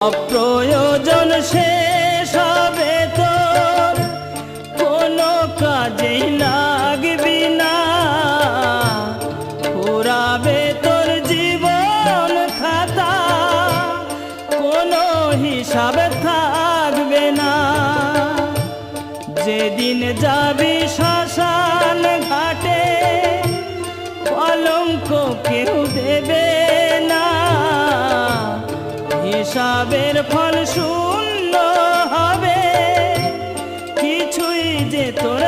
অপ্রয়োজন শেষ হবে তোর, কোনো কাজেই লাগবি না। পুরাবে তোর জীবন খাতা, কোনো হিসাব থাকবে না। যেদিন যাবি শ্মশান ঘাটে, কলঙ্ক কেউ দেবে না। হিসাবের ফল শূন্য হবে, কিছুই যে তোর